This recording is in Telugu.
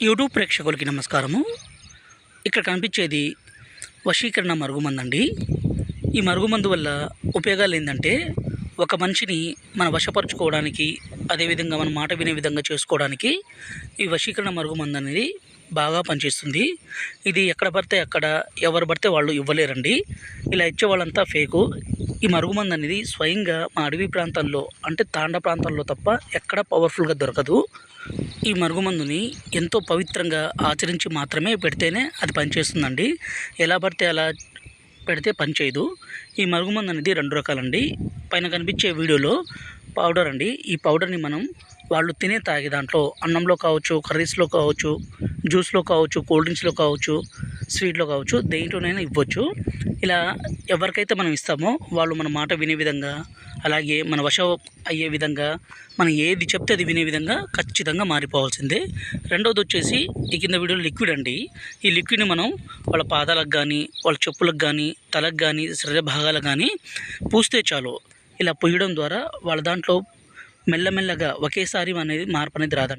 యూట్యూబ్ ప్రేక్షకులకి నమస్కారము. ఇక్కడ కనిపించేది వశీకరణ మరుగుమందు అండి. ఈ మరుగుమందు వల్ల ఉపయోగాలు ఏంటంటే, ఒక మనిషిని మనం వశపరుచుకోవడానికి, అదేవిధంగా మన మాట వినే విధంగా చేసుకోవడానికి ఈ వశీకరణ మరుగుమందు అనేది బాగా పనిచేస్తుంది. ఇది ఎక్కడ పడితే అక్కడ ఎవరు పడితే వాళ్ళు ఇవ్వలేరండి. ఇలా ఇచ్చే వాళ్ళంతా ఫేకు. ఈ మరుగుమందు అనేది స్వయంగా మా అడవి ప్రాంతాల్లో, అంటే తాండ ప్రాంతాల్లో తప్ప ఎక్కడ పవర్ఫుల్గా దొరకదు. ఈ మరుగుమందుని ఎంతో పవిత్రంగా ఆచరించి మాత్రమే పెడితేనే అది పనిచేస్తుందండి. ఎలా పడితే అలా పెడితే పనిచేయదు. ఈ మరుగుమందు అనేది 2 రకాలండి. పైన కనిపించే వీడియోలో పౌడర్ అండి. ఈ పౌడర్ని మనం వాళ్ళు తాగే దాంట్లో, అన్నంలో కావచ్చు, కర్రీస్లో కావచ్చు, జ్యూస్లో కావచ్చు, కూల్ డ్రింక్స్లో కావచ్చు, స్వీట్లో కావచ్చు, దేంట్లోనైనా ఇవ్వచ్చు. ఇలా ఎవరికైతే మనం ఇస్తామో వాళ్ళు మన మాట వినే విధంగా, అలాగే మన వశం అయ్యే విధంగా, మనం ఏది చెప్తే అది వినే విధంగా ఖచ్చితంగా మారిపోవాల్సిందే. రెండవది వచ్చేసి ఈ కింద వీడియో లిక్విడ్ అండి. ఈ లిక్విడ్ని మనం వాళ్ళ పాదాలకు కానీ, వాళ్ళ చెప్పులకు కానీ, తలకు కానీ, శరీర భాగాలకు కానీ పూస్తే చాలు. ఇలా పూయడం ద్వారా వాళ్ళ దాంట్లో మెల్లమెల్లగా ఒకేసారి అనేది మార్పు అనేది రాదండి.